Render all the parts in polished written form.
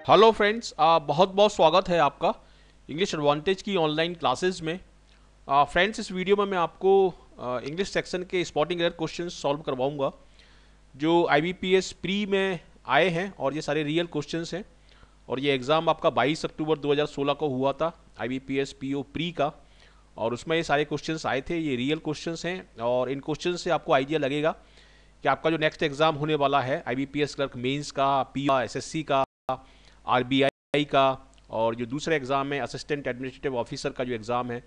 Hello friends, बहुत बहुत स्वागत है आपका इंग्लिश एडवांटेज की ऑनलाइन क्लासेस में। फ्रेंड्स, इस वीडियो में मैं आपको इंग्लिश सेक्शन के स्पॉटिंग एरर क्वेश्चन सॉल्व करवाऊंगा जो IBPS प्री में आए हैं, और ये सारे रियल क्वेश्चंस हैं। और ये एग्ज़ाम आपका 22 अक्टूबर 2016 को हुआ था, IBPS PO प्री का, और उसमें ये सारे क्वेश्चंस आए थे। ये रियल क्वेश्चंस हैं और इन क्वेश्चन से आपको आइडिया लगेगा कि आपका जो नेक्स्ट एग्ज़ाम होने वाला है IBPS क्लर्क मेंस का, PO SSC का, RBI का, और जो दूसरा एग्ज़ाम है असिस्टेंट एडमिनिस्ट्रेटिव ऑफिसर का जो एग्ज़ाम है,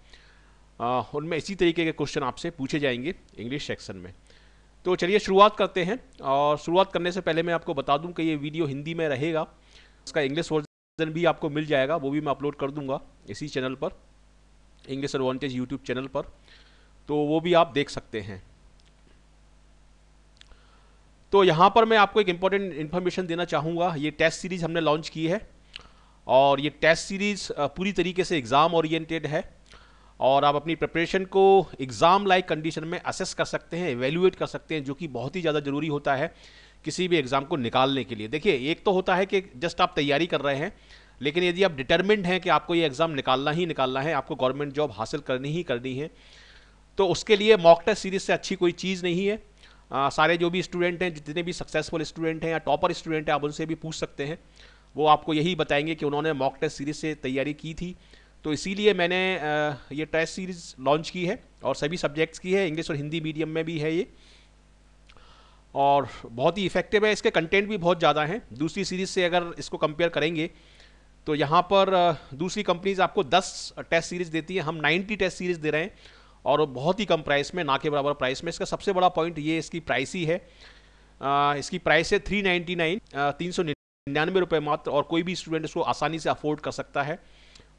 उनमें इसी तरीके के क्वेश्चन आपसे पूछे जाएंगे इंग्लिश सेक्शन में। तो चलिए शुरुआत करते हैं। और शुरुआत करने से पहले मैं आपको बता दूं कि ये वीडियो हिंदी में रहेगा, इसका इंग्लिश वर्जन भी आपको मिल जाएगा, वो भी मैं अपलोड कर दूंगा इसी चैनल पर, इंग्लिश एडवांटेज यूट्यूब चैनल पर, तो वो भी आप देख सकते हैं। तो यहाँ पर मैं आपको एक इम्पॉर्टेंट इन्फॉर्मेशन देना चाहूँगा। ये टेस्ट सीरीज़ हमने लॉन्च की है और ये टेस्ट सीरीज़ पूरी तरीके से एग्ज़ाम ओरिएंटेड है, और आप अपनी प्रिपरेशन को एग्ज़ाम लाइक कंडीशन में असेस कर सकते हैं, एवेल्युएट कर सकते हैं, जो कि बहुत ही ज़्यादा ज़रूरी होता है किसी भी एग्ज़ाम को निकालने के लिए। देखिए, एक तो होता है कि जस्ट आप तैयारी कर रहे हैं, लेकिन यदि आप डिटर्मिन्ड हैं कि आपको ये एग्ज़ाम निकालना ही निकालना है, आपको गवर्नमेंट जॉब हासिल करनी ही करनी है, तो उसके लिए मॉक टेस्ट सीरीज से अच्छी कोई चीज़ नहीं है। सारे जो भी स्टूडेंट हैं, जितने भी सक्सेसफुल स्टूडेंट हैं या टॉपर स्टूडेंट हैं, आप उनसे भी पूछ सकते हैं, वो आपको यही बताएंगे कि उन्होंने मॉक टेस्ट सीरीज से तैयारी की थी। तो इसीलिए मैंने ये टेस्ट सीरीज लॉन्च की है, और सभी सब्जेक्ट्स की है, इंग्लिश और हिंदी मीडियम में भी है ये, और बहुत ही इफेक्टिव है। इसके कंटेंट भी बहुत ज़्यादा हैं। दूसरी सीरीज से अगर इसको कंपेयर करेंगे तो यहाँ पर दूसरी कंपनीज आपको 10 टेस्ट सीरीज देती है, हम 90 टेस्ट सीरीज दे रहे हैं, और बहुत ही कम प्राइस में, ना के बराबर प्राइस में। इसका सबसे बड़ा पॉइंट ये इसकी प्राइस ही है। इसकी प्राइस है 399, 399 मात्र, और कोई भी स्टूडेंट इसको आसानी से अफोर्ड कर सकता है।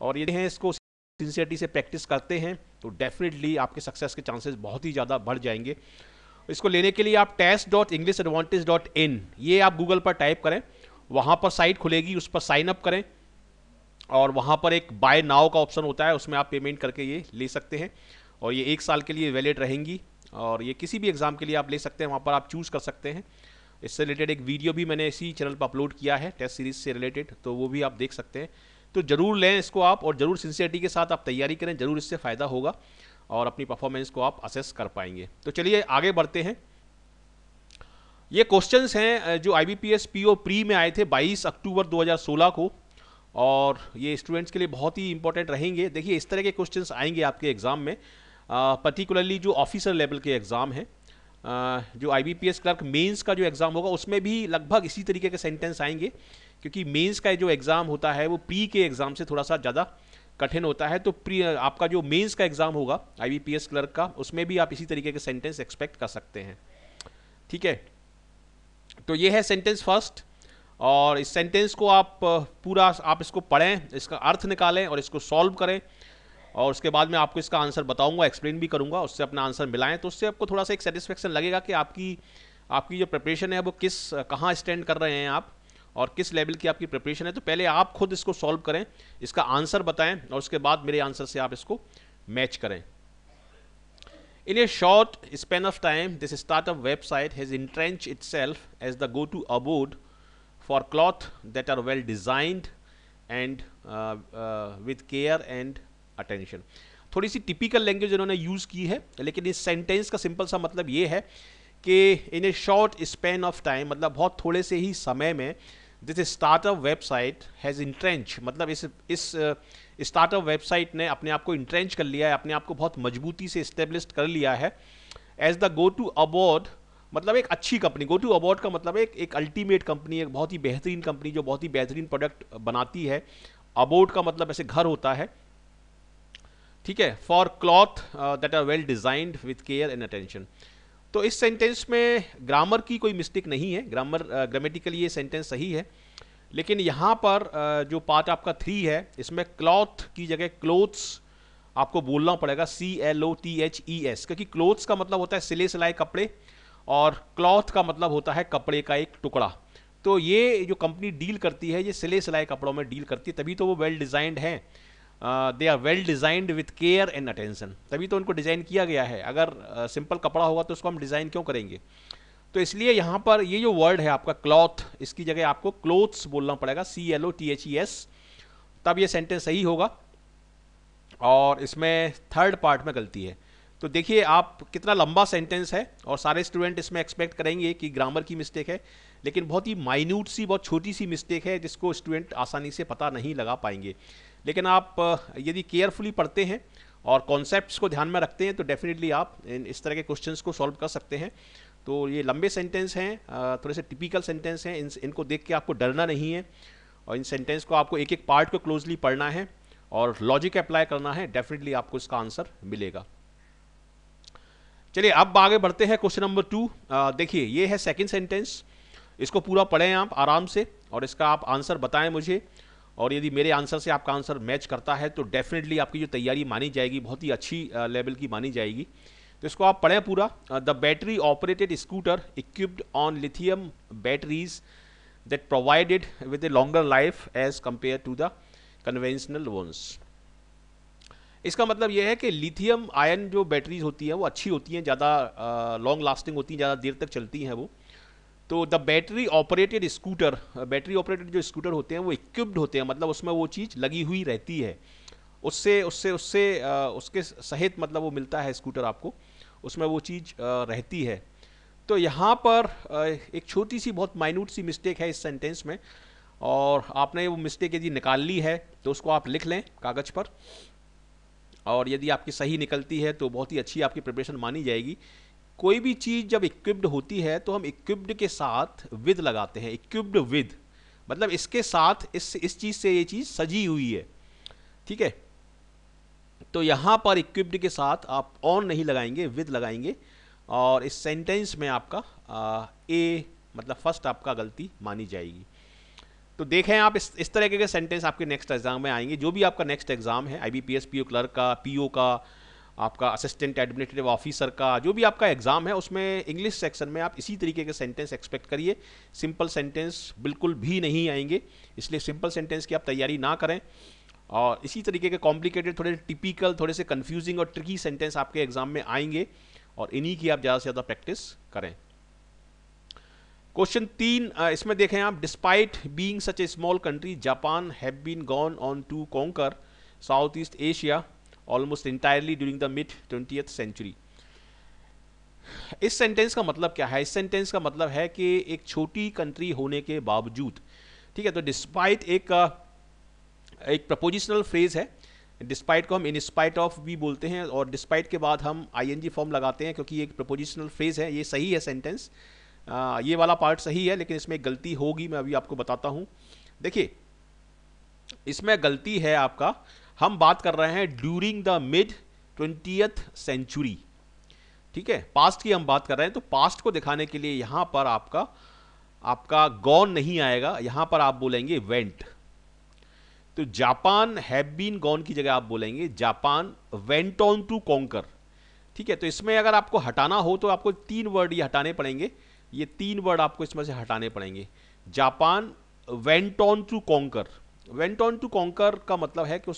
और यदि हैं इसको सिंसियरिटी से प्रैक्टिस करते हैं तो डेफिनेटली आपके सक्सेस के चांसेस बहुत ही ज़्यादा बढ़ जाएंगे। इसको लेने के लिए आप test.englishaadvantage.in ये आप गूगल पर टाइप करें, वहाँ पर साइट खुलेगी, उस पर साइन अप करें, और वहाँ पर एक बाय नाउ का ऑप्शन होता है, उसमें आप पेमेंट करके ये ले सकते हैं, और ये 1 साल के लिए वैलिड रहेंगी, और ये किसी भी एग्ज़ाम के लिए आप ले सकते हैं, वहाँ पर आप चूज़ कर सकते हैं। इससे रिलेटेड एक वीडियो भी मैंने इसी चैनल पर अपलोड किया है टेस्ट सीरीज से रिलेटेड, तो वो भी आप देख सकते हैं। तो ज़रूर लें इसको आप, और ज़रूर सिंसियरिटी के साथ आप तैयारी करें, ज़रूर इससे फ़ायदा होगा और अपनी परफॉर्मेंस को आप असेस कर पाएंगे। तो चलिए आगे बढ़ते हैं। ये क्वेश्चंस हैं जो IBPS PO प्री में आए थे 22 अक्टूबर 2016 को, और ये स्टूडेंट्स के लिए बहुत ही इंपॉर्टेंट रहेंगे। देखिए, इस तरह के क्वेश्चंस आएंगे आपके एग्ज़ाम में, पर्टिकुलरली जो ऑफिसर लेवल के एग्ज़ाम हैं, जो IBPS क्लर्क मेंस का जो एग्ज़ाम होगा उसमें भी लगभग इसी तरीके के सेंटेंस आएंगे, क्योंकि मेंस का जो एग्ज़ाम होता है वो प्री के एग्ज़ाम से थोड़ा सा ज़्यादा कठिन होता है। तो प्री आपका जो मेंस का एग्ज़ाम होगा IBPS क्लर्क का, उसमें भी आप इसी तरीके के सेंटेंस एक्सपेक्ट कर सकते हैं। ठीक है, तो ये है सेंटेंस फर्स्ट, और इस सेंटेंस को आप पूरा आप इसको पढ़ें, इसका अर्थ निकालें और इसको सॉल्व करें, और उसके बाद मैं आपको इसका आंसर बताऊंगा, एक्सप्लेन भी करूंगा, उससे अपना आंसर मिलाएं, तो उससे आपको थोड़ा सा एक सेटिस्फेक्शन लगेगा कि आपकी जो प्रिपरेशन है वो कहाँ स्टैंड कर रहे हैं आप, और किस लेवल की आपकी प्रिपरेशन है। तो पहले आप खुद इसको सॉल्व करें, इसका आंसर बताएं, और उसके बाद मेरे आंसर से आप इसको मैच करें। In a short span of time, this startup website has entrenched itself as the go-to abode for cloth that are well designed and with care and attention. थोड़ी सी टिपिकल लैंग्वेज इन्होंने use की है, लेकिन इस sentence का simple सा मतलब ये है कि in a short span of time, मतलब बहुत थोड़े से ही समय में, this startup website has entrench, मतलब इस स्टार्टअप वेबसाइट ने अपने आप को इंट्रेंच कर लिया है, अपने आप को बहुत मजबूती से इस्टेब्लिश कर लिया है एज द गो टू अबॉर्ड, मतलब एक अच्छी कंपनी। गो टू अबॉर्ड का मतलब एक अल्टीमेट कंपनी, एक बहुत ही बेहतरीन कंपनी जो बहुत ही बेहतरीन प्रोडक्ट बनाती है। अबॉर्ड का मतलब ऐसे घर होता है, ठीक है, for cloth that are well designed with care and attention. तो इस सेंटेंस में ग्रामर की कोई मिस्टेक नहीं है, ग्रामेटिकली ये सेंटेंस सही है, लेकिन यहाँ पर जो पार्ट आपका 3 है, इसमें क्लॉथ की जगह क्लोथ्स आपको बोलना पड़ेगा, CLOTHES, क्योंकि क्लोथ्स का मतलब होता है सिले सिलाए कपड़े, और क्लॉथ का मतलब होता है कपड़े का एक टुकड़ा। तो ये जो कंपनी डील करती है, ये सिले सिलाए कपड़ों में डील करती है, तभी तो वो वेल डिजाइंड है। They are well designed with care and attention, तभी तो उनको डिज़ाइन किया गया है। अगर सिंपल कपड़ा होगा तो उसको हम डिज़ाइन क्यों करेंगे। तो इसलिए यहाँ पर ये जो वर्ड है आपका क्लॉथ, इसकी जगह आपको क्लोथ्स बोलना पड़ेगा, CLOTHES, तब ये सेंटेंस सही होगा। और इसमें थर्ड पार्ट में गलती है। तो देखिए आप कितना लंबा सेंटेंस है, और सारे स्टूडेंट इसमें एक्सपेक्ट करेंगे कि ग्रामर की मिस्टेक है, लेकिन बहुत ही माइन्यूट सी, बहुत छोटी सी मिस्टेक है जिसको स्टूडेंट आसानी से पता नहीं लगा पाएंगे। लेकिन आप यदि केयरफुली पढ़ते हैं और कॉन्सेप्ट्स को ध्यान में रखते हैं तो डेफिनेटली आप इस तरह के क्वेश्चंस को सॉल्व कर सकते हैं। तो ये लंबे सेंटेंस हैं, थोड़े से टिपिकल सेंटेंस हैं, इनको देख के आपको डरना नहीं है, और इन सेंटेंस को आपको एक एक पार्ट को क्लोजली पढ़ना है और लॉजिक अप्लाई करना है, डेफिनेटली आपको इसका आंसर मिलेगा। चलिए अब आगे बढ़ते हैं क्वेश्चन नंबर 2। देखिए ये है सेकंड सेंटेंस, इसको पूरा पढ़ें आप आराम से और इसका आप आंसर बताएं मुझे, और यदि मेरे आंसर से आपका आंसर मैच करता है तो डेफिनेटली आपकी जो तैयारी मानी जाएगी बहुत ही अच्छी लेवल की मानी जाएगी। तो इसको आप पढ़ें पूरा। The battery operated scooter equipped on lithium batteries that provided with a longer life as compare to the conventional ones. इसका मतलब यह है कि लिथियम आयन जो बैटरीज होती हैं वो अच्छी होती हैं, ज़्यादा लॉन्ग लास्टिंग होती हैं, ज़्यादा देर तक चलती हैं वो। तो the battery operated scooter, battery operated जो स्कूटर होते हैं वो इक्विप्ड होते हैं, मतलब उसमें वो चीज़ लगी हुई रहती है, उससे उससे उससे उसके सहित मतलब वो मिलता है स्कूटर आपको, उसमें वो चीज़ रहती है। तो यहाँ पर एक छोटी सी बहुत माइन्यूट सी मिस्टेक है इस सेंटेंस में, और आपने वो मिस्टेक यदि निकाल ली है तो उसको आप लिख लें कागज़ पर, और यदि आपकी सही निकलती है तो बहुत ही अच्छी आपकी प्रिपरेशन मानी जाएगी। कोई भी चीज़ जब इक्विप्ड होती है तो हम इक्विप्ड के साथ विद लगाते हैं, इक्विप्ड विद मतलब इसके साथ, इस चीज़ से ये चीज़ सजी हुई है, ठीक है। तो यहाँ पर इक्विप्ड के साथ आप ऑन नहीं लगाएंगे, विद लगाएंगे, और इस सेंटेंस में आपका ए मतलब फर्स्ट आपका गलती मानी जाएगी। तो देखें आप इस तरह के सेंटेंस आपके नेक्स्ट एग्जाम में आएंगे, जो भी आपका नेक्स्ट एग्जाम है, IBPS PO क्लर्क का, PO का, आपका असिस्टेंट एडमिनिस्ट्रेटिव ऑफिसर का, जो भी आपका एग्जाम है उसमें इंग्लिश सेक्शन में आप इसी तरीके के सेंटेंस एक्सपेक्ट करिए। सिंपल सेंटेंस बिल्कुल भी नहीं आएंगे, इसलिए सिंपल सेंटेंस की आप तैयारी ना करें, और इसी तरीके के कॉम्प्लिकेटेड, थोड़े टिपिकल, थोड़े से कंफ्यूजिंग और ट्रिकी सेंटेंस आपके एग्जाम में आएंगे, और इन्हीं की आप ज़्यादा से ज़्यादा प्रैक्टिस करें। क्वेश्चन 3, इसमें देखें आप, despite being such a small country Japan have been gone on to conquer South East Asia almost entirely during the mid 20th century. इस सेंटेंस का मतलब क्या है? इस सेंटेंस का मतलब है कि एक छोटी कंट्री होने के बावजूद, ठीक है, तो डिस्पाइट एक प्रपोजिशनल फ्रेज है। डिस्पाइट को हम इन स्पाइट ऑफ भी बोलते हैं, और डिस्पाइट के बाद हम ING फॉर्म लगाते हैं क्योंकि ये एक प्रपोजिशनल फ्रेज है। ये सही है सेंटेंस, ये वाला पार्ट सही है, लेकिन इसमें गलती होगी, मैं अभी आपको बताता हूं। देखिए इसमें गलती है आपका, हम बात कर रहे हैं during the mid 20th century, ठीक है, पास्ट की हम बात कर रहे हैं। तो पास्ट को दिखाने के लिए यहां पर आपका गॉन नहीं आएगा, यहां पर आप बोलेंगे वेंट। तो जापान हैव बीन गॉन की जगह आप बोलेंगे Japan went on to conquer, ठीक है। तो इसमें अगर आपको हटाना हो तो आपको 3 वर्ड ये हटाने पड़ेंगे, ये 3 वर्ड आपको इसमें से हटाने पड़ेंगे। Japan went on to conquer, went on to conquer का मतलब है कि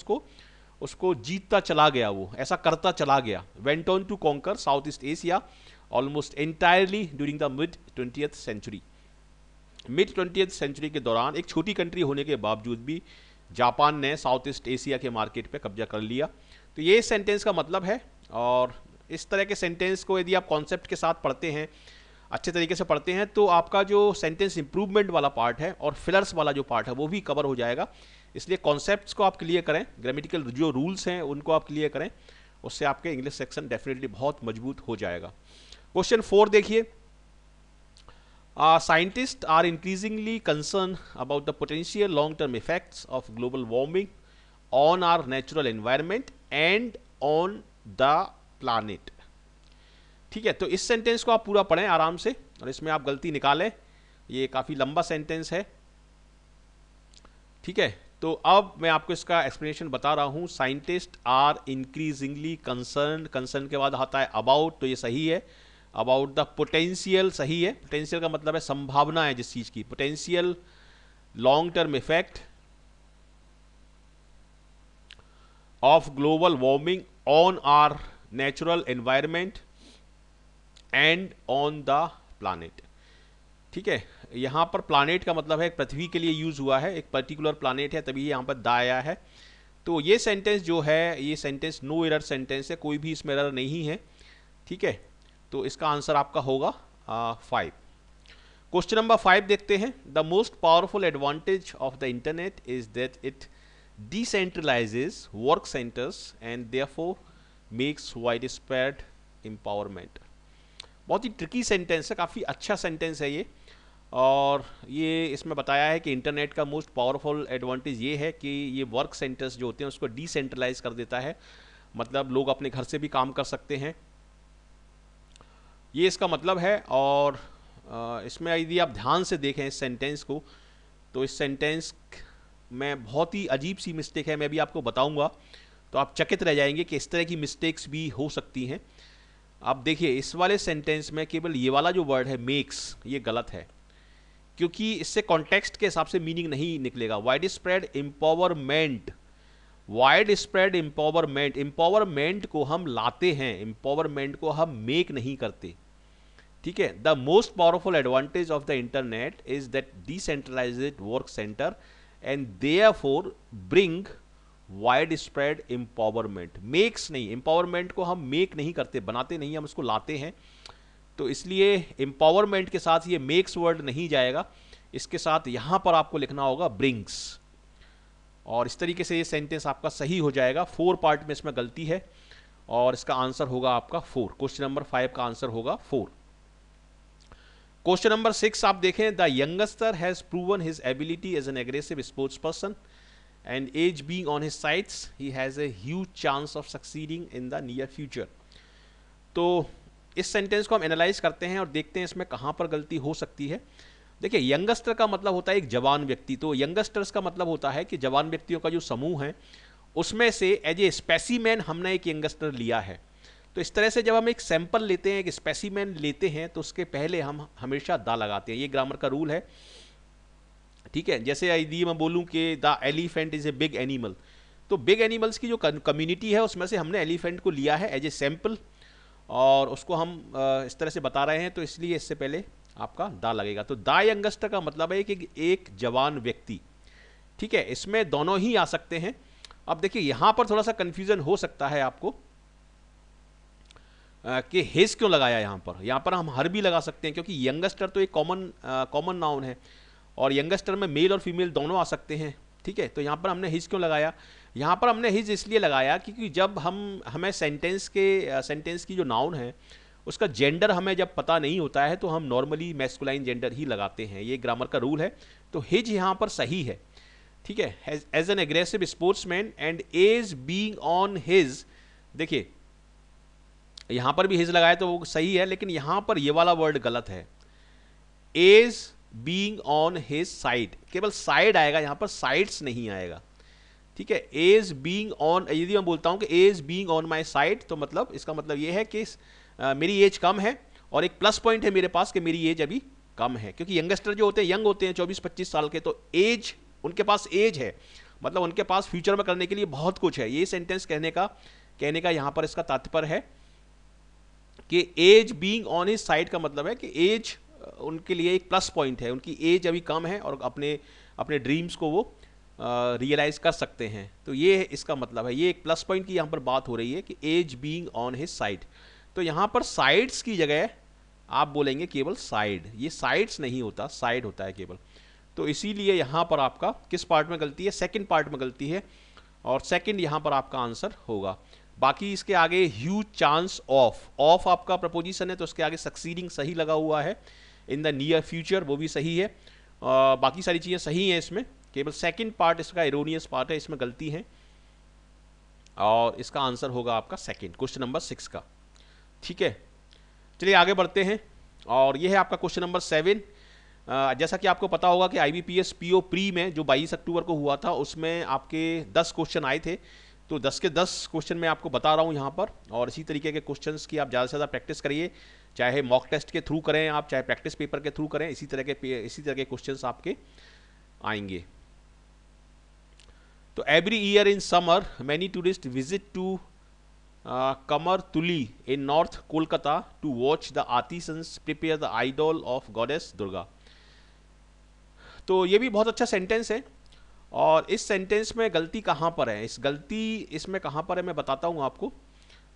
उसको जीतता चला गया, वो ऐसा करता चला गया। Went on to conquer South East Asia almost entirely during the mid 20th century. Mid 20th century के दौरान एक छोटी कंट्री होने के बावजूद भी जापान ने साउथ ईस्ट एशिया के मार्केट पे कब्जा कर लिया। तो ये सेंटेंस का मतलब है, और इस तरह के सेंटेंस को यदि आप कॉन्सेप्ट के साथ पढ़ते हैं, अच्छे तरीके से पढ़ते हैं, तो आपका जो सेंटेंस इंप्रूवमेंट वाला पार्ट है और फिलर्स वाला जो पार्ट है वो भी कवर हो जाएगा। इसलिए कॉन्सेप्ट्स को आप क्लियर करें, ग्रामेटिकल जो रूल्स हैं उनको आप क्लियर करें, उससे आपके इंग्लिश सेक्शन डेफिनेटली बहुत मजबूत हो जाएगा। क्वेश्चन 4 देखिए, scientists are increasingly concerned about the potential long-term effects of global warming on our natural environment and on the planet। ठीक है, तो इस सेंटेंस को आप पूरा पढ़ें आराम से, और इसमें आप गलती निकालें, ये काफ़ी लंबा सेंटेंस है, ठीक है। तो अब मैं आपको इसका एक्सप्लेनेशन बता रहा हूँ। साइंटिस्ट आर इंक्रीजिंगली कंसर्न के बाद आता है अबाउट, तो ये सही है। अबाउट द पोटेंशियल सही है, पोटेंशियल का मतलब है संभावना है जिस चीज की, potential long term effect of global warming on our natural environment and on the planet. ठीक है, यहाँ पर प्लानेट का मतलब है पृथ्वी के लिए यूज हुआ है, एक पर्टिकुलर प्लानेट है, तभी यहाँ पर द आया है। तो ये सेंटेंस जो है, ये सेंटेंस नो एरर सेंटेंस है, कोई भी इसमें एरर नहीं है। ठीक है, तो इसका आंसर आपका होगा 5। क्वेश्चन नंबर 5 देखते हैं। The most powerful advantage of the internet is that it decentralises work centres and therefore makes wide spread empowerment. बहुत ही ट्रिकी सेंटेंस है, काफ़ी अच्छा सेंटेंस है ये। और ये इसमें बताया है कि इंटरनेट का मोस्ट पावरफुल एडवांटेज ये है कि ये वर्क सेंटर्स जो होते हैं उसको डिसेंट्रलाइज कर देता है, मतलब लोग अपने घर से भी काम कर सकते हैं, ये इसका मतलब है। और इसमें यदि आप ध्यान से देखें इस सेंटेंस को, तो इस सेंटेंस में बहुत ही अजीब सी मिस्टेक है, मैं भी आपको बताऊंगा, तो आप चकित रह जाएंगे कि इस तरह की मिस्टेक्स भी हो सकती हैं। आप देखिए इस वाले सेंटेंस में केवल ये वाला जो वर्ड है मेक्स, ये गलत है, क्योंकि इससे कॉन्टेक्स्ट के हिसाब से मीनिंग नहीं निकलेगा। Wide spread empowerment, wide spread empowerment, empowerment को हम लाते हैं, एम्पावरमेंट को हम मेक नहीं करते। ठीक है, the most powerful advantage of the internet is that decentralized work center and therefore bring wide spread empowerment. Makes नहीं, एम्पावरमेंट को हम मेक नहीं करते, बनाते नहीं, हम उसको लाते हैं। तो इसलिए एम्पावरमेंट के साथ ये मेक्स वर्ड नहीं जाएगा, इसके साथ यहां पर आपको लिखना होगा ब्रिंग्स, और इस तरीके से ये सेंटेंस आपका सही हो जाएगा। 4 पार्ट में इसमें गलती है और इसका आंसर होगा आपका 4। क्वेश्चन नंबर 5 का आंसर होगा 4। क्वेश्चन नंबर 6 आप देखें। The youngster has proven his ability as an aggressive sports person and as being on his sides he has a huge chance of succeeding in the near future. तो इस sentence को हम analyse करते हैं और देखते हैं इसमें कहां पर गलती हो सकती है। देखिए यंगस्टर का मतलब होता है एक जवान व्यक्ति, तो यंगस्टर्स का मतलब होता है कि जवान व्यक्तियों का जो समूह है उसमें से एज ए स्पेसिमेन हमने एक यंगस्टर लिया है। तो इस तरह से जब हम एक सैंपल लेते हैं, एक स्पेसिमेन लेते हैं, तो उसके पहले हम हमेशा दा लगाते हैं, ये ग्रामर का रूल है। ठीक है, जैसे यदि मैं बोलूं कि the elephant is a big animal, तो बिग एनिमल्स की जो कम्युनिटी है उसमें से हमने एलिफेंट को लिया है एज ए सैंपल, और उसको हम इस तरह से बता रहे हैं, तो इसलिए इससे पहले आपका दा लगेगा। तो दा यंगस्टर का मतलब है कि एक जवान व्यक्ति। ठीक है, इसमें दोनों ही आ सकते हैं। अब देखिए यहां पर थोड़ा सा कंफ्यूजन हो सकता है आपको कि हिज क्यों लगाया यहां पर हम हर भी लगा सकते हैं, क्योंकि यंगस्टर तो एक कॉमन नाउन है और यंगस्टर में मेल और फीमेल दोनों आ सकते हैं। ठीक है, तो यहां पर हमने हिज क्यों लगाया, यहां पर हमने हिज इसलिए लगाया क्योंकि जब हमें सेंटेंस की जो नाउन है उसका जेंडर हमें जब पता नहीं होता है तो हम नॉर्मली मैस्कुलाइन जेंडर ही लगाते हैं, ये ग्रामर का रूल है। तो हिज यहां पर सही है। ठीक है, as an aggressive sportsman and as being on his, देखिए यहां पर भी हिज लगाया तो वो सही है, लेकिन यहां पर ये वाला वर्ड गलत है। As being on his side, केवल साइड आएगा, यहां पर साइड्स नहीं आएगा। ठीक है, एज बीइंग ऑन, यदि मैं बोलता हूं कि as being on my side, तो मतलब इसका मतलब ये है कि मेरी एज कम है और एक प्लस पॉइंट है मेरे पास कि मेरी एज अभी कम है, क्योंकि यंगस्टर जो होते हैं यंग होते हैं 24-25 साल के, तो एज उनके पास एज है, मतलब उनके पास फ्यूचर में करने के लिए बहुत कुछ है। ये सेंटेंस कहने का यहां पर इसका तात्पर्य है कि as being on his side का मतलब है कि एज उनके लिए एक प्लस पॉइंट है, उनकी एज अभी कम है और अपने ड्रीम्स को वो रियलाइज कर सकते हैं। तो ये इसका मतलब है, ये एक प्लस पॉइंट की यहां पर बात हो रही है कि as being on his side. तो यहां पर साइड्स की जगह आप बोलेंगे केवल साइड, ये साइड्स नहीं होता, साइड होता है केवल। तो इसीलिए यहां पर आपका किस पार्ट में गलती है, सेकंड पार्ट में गलती है, और सेकंड यहां पर आपका आंसर होगा। बाकी इसके आगे ह्यूज चांस ऑफ आपका प्रपोजिशन है, तो उसके आगे सक्सीडिंग सही लगा हुआ है, इन द नियर फ्यूचर वो भी सही है, बाकी सारी चीजें सही हैं इसमें, केवल सेकंड पार्ट इसका एरोनियस पार्ट है, इसमें गलती है, और इसका आंसर होगा आपका सेकंड, क्वेश्चन नंबर 6 का। ठीक है, चलिए आगे बढ़ते हैं, और यह है आपका क्वेश्चन नंबर 7। जैसा कि आपको पता होगा कि IBPS PO प्री में जो 22 अक्टूबर को हुआ था उसमें आपके 10 क्वेश्चन आए थे, तो 10 के 10 क्वेश्चन मैं आपको बता रहा हूं यहां पर, और इसी तरीके के क्वेश्चंस की आप ज़्यादा से ज़्यादा प्रैक्टिस करिए, चाहे मॉक टेस्ट के थ्रू करें आप, चाहे प्रैक्टिस पेपर के थ्रू करें, इसी तरह के क्वेश्चंस आपके आएंगे। तो every year in summer many tourist visit to Kamartuli in North Kolkata to watch the artisans prepare the idol of goddess Durga. तो ये भी बहुत अच्छा सेंटेंस है। और इस सेंटेंस में गलती कहाँ पर है, इस गलती इसमें कहाँ पर है मैं बताता हूँ आपको।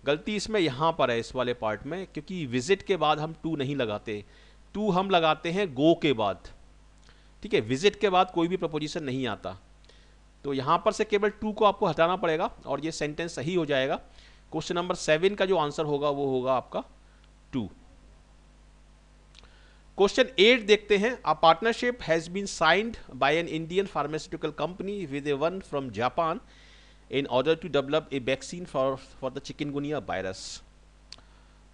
गलती इसमें यहाँ पर है, इस वाले पार्ट में, क्योंकि विजिट के बाद हम टू नहीं लगाते, टू हम लगाते हैं गो के बाद। ठीक है, विजिट के बाद कोई भी प्रपोजिशन नहीं आता, तो यहाँ पर से केवल टू को आपको हटाना पड़ेगा और ये सेंटेंस सही हो जाएगा। क्वेश्चन नंबर 7 का जो आंसर होगा वो होगा आपका 2। क्वेश्चन 8 देखते हैं। A partnership has been signed by an Indian pharmaceutical company with a one from Japan in order to develop a vaccine for the chikungunya virus.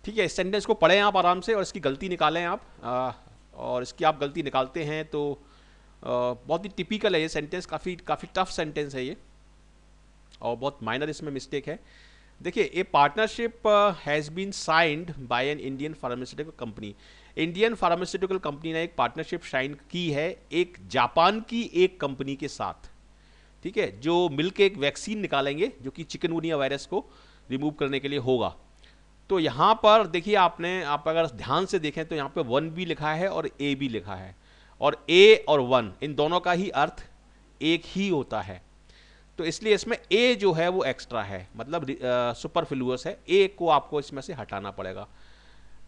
ठीक है, इस सेंटेंस को पढ़ें आप आराम से और इसकी गलती निकालें आप। और इसकी आप गलती निकालते हैं तो बहुत ही टिपिकल है ये सेंटेंस, काफ़ी टफ सेंटेंस है ये और बहुत माइनर इसमें मिस्टेक है। देखिए, a partnership has been signed by an Indian pharmaceutical company. Indian pharmaceutical company ने एक पार्टनरशिप साइन की है एक जापान की एक कंपनी के साथ, ठीक है, जो मिलकर एक वैक्सीन निकालेंगे जो कि चिकनगुनिया वायरस को रिमूव करने के लिए होगा। तो यहाँ पर देखिए, आप अगर ध्यान से देखें तो यहाँ पे 1 भी लिखा है और ए भी लिखा है, और ए और 1 इन दोनों का ही अर्थ एक ही होता है। तो इसलिए इसमें ए जो है वो एक्स्ट्रा है, मतलब सुपरफ्लुअस है। ए को आपको इसमें से हटाना पड़ेगा।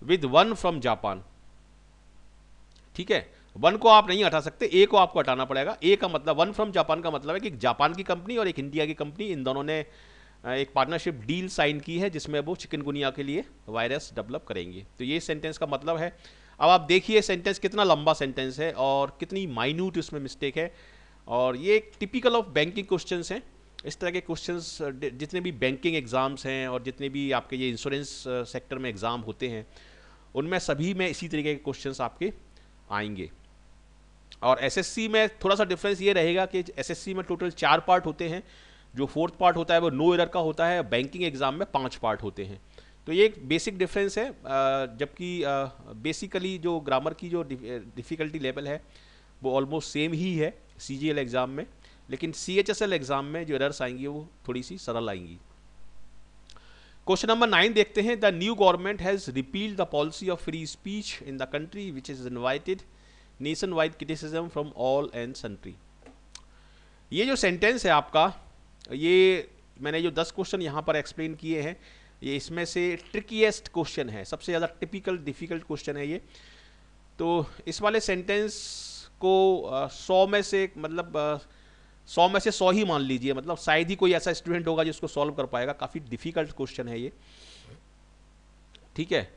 विद वन फ्रॉम जापान, ठीक है, 1 को आप नहीं हटा सकते, ए को आपको हटाना पड़ेगा। ए का मतलब 1 फ्रॉम जापान का मतलब है कि जापान की कंपनी और एक इंडिया की कंपनी, इन दोनों ने एक पार्टनरशिप डील साइन की है जिसमें वो चिकनगुनिया के लिए वायरस डेवलप करेंगे। तो ये सेंटेंस का मतलब है। अब आप देखिए सेंटेंस कितना लंबा सेंटेंस है और कितनी माइन्यूट इसमें मिस्टेक है, और ये एक टिपिकल ऑफ बैंकिंग क्वेश्चंस हैं। इस तरह के क्वेश्चंस जितने भी बैंकिंग एग्जाम्स हैं और जितने भी आपके ये इंश्योरेंस सेक्टर में एग्ज़ाम होते हैं उनमें सभी में इसी तरीके के क्वेश्चंस आपके आएंगे। और एसएससी में थोड़ा सा डिफरेंस ये रहेगा कि एसएससी में टोटल 4 पार्ट होते हैं, जो 4th पार्ट होता है वो नो एरर का होता है। बैंकिंग एग्जाम में 5 पार्ट होते हैं। तो ये एक बेसिक डिफरेंस है, जबकि बेसिकली जो ग्रामर की जो डिफ़िकल्टी लेवल है वो ऑलमोस्ट सेम ही है सीजीएल एग्ज़ाम में, लेकिन सीएचएसएल एग्ज़ाम में जो एरर्स आएंगी वो थोड़ी सी सरल आएंगी। क्वेश्चन नंबर 9 देखते हैं। The new government has repealed the policy of free speech in the country which is invited nation wide criticism from all and sundry. ये जो सेंटेंस है आपका, ये मैंने जो 10 क्वेश्चन यहाँ पर एक्सप्लेन किए हैं, ये इसमें से ट्रिकीएस्ट क्वेश्चन है, सबसे ज़्यादा टिपिकल डिफ़िकल्ट क्वेश्चन है ये। तो इस वाले सेंटेंस को 100 में से मतलब 100 में से 100 ही मान लीजिए, मतलब शायद ही कोई ऐसा स्टूडेंट होगा जिसको सॉल्व कर पाएगा। काफ़ी डिफ़िकल्ट क्वेश्चन है ये, ठीक है।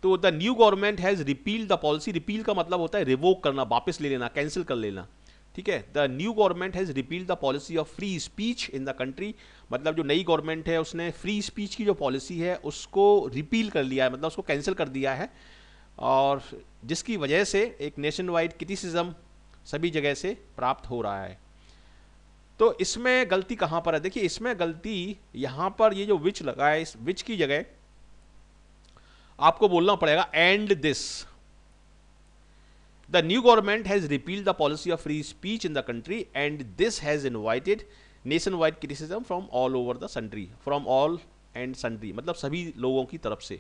तो the new government has repealed the policy. Repeal का मतलब होता है रिवोक करना, वापस ले लेना, कैंसिल कर लेना, ठीक है। The new government has repealed the policy of free speech in the country, मतलब जो नई गवर्नमेंट है उसने फ्री स्पीच की जो पॉलिसी है उसको रिपील कर लिया है, मतलब उसको कैंसिल कर दिया है, और जिसकी वजह से एक नेशन वाइड क्रिटिसिज्म सभी जगह से प्राप्त हो रहा है। तो इसमें गलती कहाँ पर है? देखिए, इसमें गलती यहाँ पर ये जो विच लगा है, इस विच की जगह आपको बोलना पड़ेगा and this. The new government has repealed the policy of free speech in the country and this has invited nationwide criticism from all over the country, from all and sundry, मतलब सभी लोगों की तरफ से।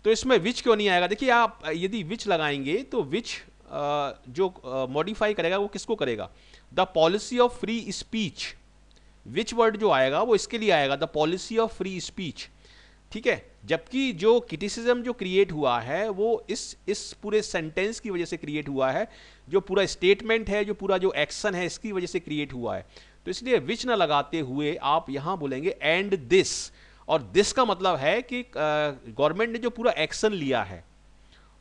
तो इसमें विच क्यों नहीं आएगा? देखिए, आप यदि विच लगाएंगे तो विच जो मॉडिफाई करेगा वो किसको करेगा? The policy of free speech. Which word जो आएगा वो इसके लिए आएगा, the policy of free speech, ठीक है। जबकि जो क्रिटिसिज्म जो क्रिएट हुआ है वो इस पूरे सेंटेंस की वजह से क्रिएट हुआ है, जो पूरा स्टेटमेंट है, जो पूरा जो एक्शन है, इसकी वजह से क्रिएट हुआ है। तो इसलिए विच ना लगाते हुए आप यहां बोलेंगे एंड दिस, और दिस का मतलब है कि गवर्नमेंट ने जो पूरा एक्शन लिया है,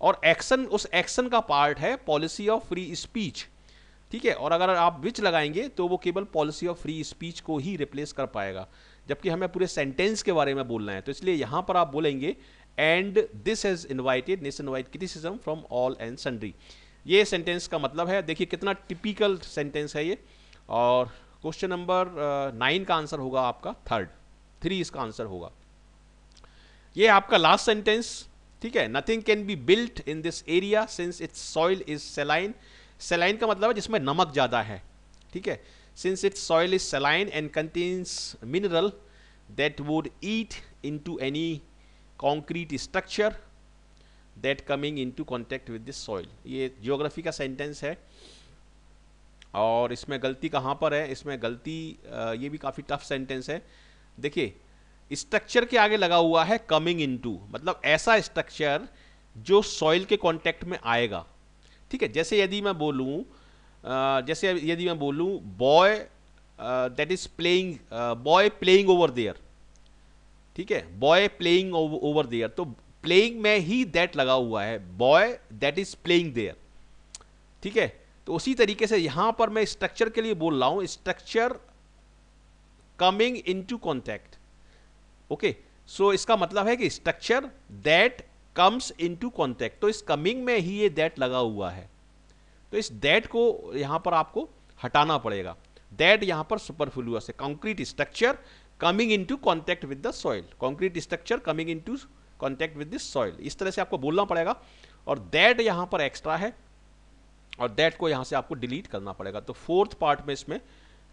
और एक्शन, उस एक्शन का पार्ट है पॉलिसी ऑफ फ्री स्पीच, ठीक है। और अगर आप विच लगाएंगे तो वो केवल पॉलिसी ऑफ फ्री स्पीच को ही रिप्लेस कर पाएगा, जबकि हमें पूरे सेंटेंस के बारे में बोलना है। तो इसलिए यहां पर आप बोलेंगे and this has invited nation wide criticism from all and sundry. ये सेंटेंस का मतलब है। देखिए कितना टिपिकल सेंटेंस है ये। और क्वेश्चन नंबर 9 का आंसर होगा आपका 3 इसका आंसर होगा। ये आपका लास्ट सेंटेंस, ठीक है। Nothing can be built in this area since it's soil is सेलाइन। सेलाइन का मतलब है जिसमें नमक ज़्यादा है, ठीक है। Since its soil is saline and contains mineral that would eat into any concrete structure that coming into contact with this soil। ये ज्योग्राफी का सेंटेंस है। और इसमें गलती कहाँ पर है, इसमें गलती ये भी काफ़ी टफ सेंटेंस है। देखिए, स्ट्रक्चर के आगे लगा हुआ है कमिंग इनटू, मतलब ऐसा स्ट्रक्चर जो सॉइल के कांटेक्ट में आएगा। ठीक है, जैसे यदि मैं बोलूँ boy that is playing, boy playing over there, ठीक है, बॉय प्लेइंग ओवर देयर, तो प्लेइंग में ही दैट लगा हुआ है, boy that is playing there. ठीक है, तो उसी तरीके से यहां पर मैं स्ट्रक्चर के लिए बोल रहा हूं, structure coming into contact. Okay, so इसका मतलब है कि structure that comes into contact, तो इस कमिंग में ही ये दैट लगा हुआ है, तो इस दैट को यहां पर आपको हटाना पड़ेगा। दैट यहां पर सुपरफ्लुअस है। Concrete structure coming into contact with the soil, concrete structure coming into contact with this soil, इस तरह से आपको बोलना पड़ेगा। और दैट यहां पर एक्स्ट्रा है और दैट को यहां से आपको डिलीट करना पड़ेगा, तो फोर्थ पार्ट में इसमें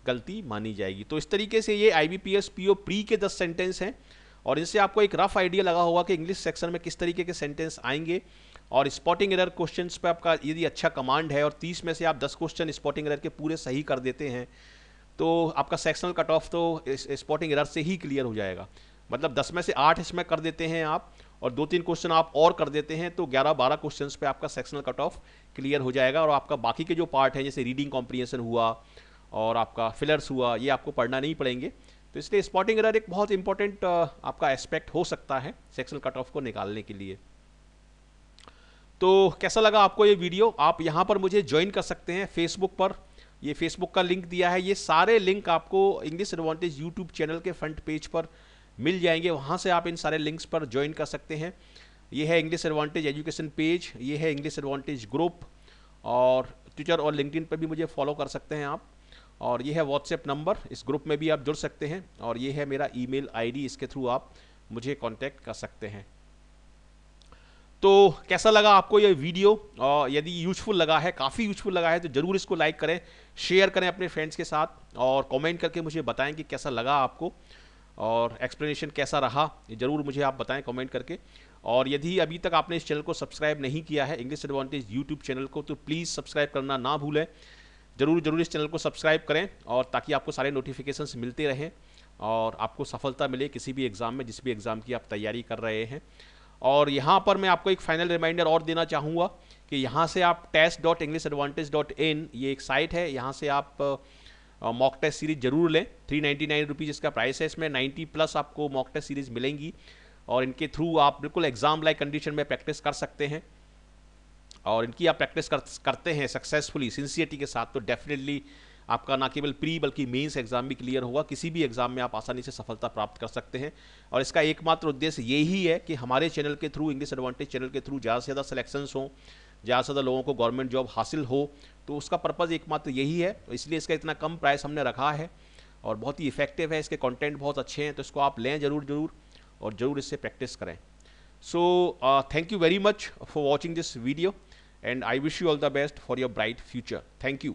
गलती मानी जाएगी। तो इस तरीके से ये IBPS PO प्री के 10 सेंटेंस हैं और इनसे आपको एक रफ आइडिया लगा होगा कि इंग्लिश सेक्शन में किस तरीके के सेंटेंस आएंगे। और स्पॉटिंग एरर क्वेश्चंस पे आपका यदि अच्छा कमांड है और 30 में से आप 10 क्वेश्चन स्पॉटिंग एरर के पूरे सही कर देते हैं तो आपका सेक्शनल कट ऑफ तो स्पॉटिंग एरर से ही क्लियर हो जाएगा। मतलब 10 में से 8 इसमें कर देते हैं आप और 2-3 क्वेश्चन आप और कर देते हैं तो 11-12 क्वेश्चंस पे आपका सेक्शनल कट ऑफ क्लियर हो जाएगा। और आपका बाकी के जो पार्ट है जैसे रीडिंग कॉम्प्रिहेंशन हुआ और आपका फिलर्स हुआ, ये आपको पढ़ना नहीं पड़ेंगे। तो इसलिए स्पॉटिंग एरर एक बहुत इंपॉर्टेंट आपका एस्पेक्ट हो सकता है सेक्शनल कट ऑफ को निकालने के लिए। तो कैसा लगा आपको ये वीडियो? आप यहाँ पर मुझे ज्वाइन कर सकते हैं फेसबुक पर, ये फेसबुक का लिंक दिया है। ये सारे लिंक आपको इंग्लिश एडवांटेज यूट्यूब चैनल के फ्रंट पेज पर मिल जाएंगे, वहाँ से आप इन सारे लिंक्स पर ज्वाइन कर सकते हैं। ये है इंग्लिश एडवांटेज एजुकेशन पेज, ये है इंग्लिश एडवांटेज ग्रुप, और ट्विटर और लिंक्डइन पर भी मुझे फॉलो कर सकते हैं आप। और ये है व्हाट्सएप नंबर, इस ग्रुप में भी आप जुड़ सकते हैं। और ये है मेरा ईमेल आईडी, इसके थ्रू आप मुझे कांटेक्ट कर सकते हैं। तो कैसा लगा आपको ये वीडियो? और यदि यूजफुल लगा है, काफ़ी यूजफुल लगा है, तो ज़रूर इसको लाइक करें, शेयर करें अपने फ्रेंड्स के साथ और कमेंट करके मुझे बताएं कि कैसा लगा आपको और एक्सप्लेनेशन कैसा रहा, ये ज़रूर मुझे आप बताएं कमेंट करके। और यदि अभी तक आपने इस चैनल को सब्सक्राइब नहीं किया है, इंग्लिश एडवांटेज यूट्यूब चैनल को, तो प्लीज़ सब्सक्राइब करना ना भूलें। ज़रूर इस चैनल को सब्सक्राइब करें और ताकि आपको सारे नोटिफिकेशंस मिलते रहें और आपको सफलता मिले किसी भी एग्ज़ाम में, जिस भी एग्ज़ाम की आप तैयारी कर रहे हैं। और यहाँ पर मैं आपको एक फाइनल रिमाइंडर और देना चाहूँगा कि यहाँ से आप test.englishaadvantage.in, ये एक साइट है, यहाँ से आप मॉक टेस्ट सीरीज जरूर लें। 399 रुपीज़ इसका प्राइस है, इसमें 90+ आपको मॉक टेस्ट सीरीज मिलेंगी और इनके थ्रू आप बिल्कुल एग्जाम लाइक कंडीशन में प्रैक्टिस कर सकते हैं। और इनकी आप प्रैक्टिस करते हैं सक्सेसफुली सिंसियरिटी के साथ, तो डेफिनेटली आपका ना केवल प्री बल्कि मेंस एग्जाम भी क्लियर होगा, किसी भी एग्जाम में आप आसानी से सफलता प्राप्त कर सकते हैं। और इसका एकमात्र उद्देश्य यही है कि हमारे चैनल के थ्रू, इंग्लिश एडवांटेज चैनल के थ्रू ज़्यादा से ज़्यादा सिलेक्शंस हों, ज़्यादा से ज़्यादा लोगों को गवर्नमेंट जॉब हासिल हो, तो उसका पर्पज़ एकमात्र यही है। इसलिए इसका इतना कम प्राइस हमने रखा है और बहुत ही इफेक्टिव है, इसके कंटेंट बहुत अच्छे हैं, तो इसको आप लें ज़रूर और ज़रूर इससे प्रैक्टिस करें। So thank you very much for watching this video and I wish you all the best for your bright future. Thank you.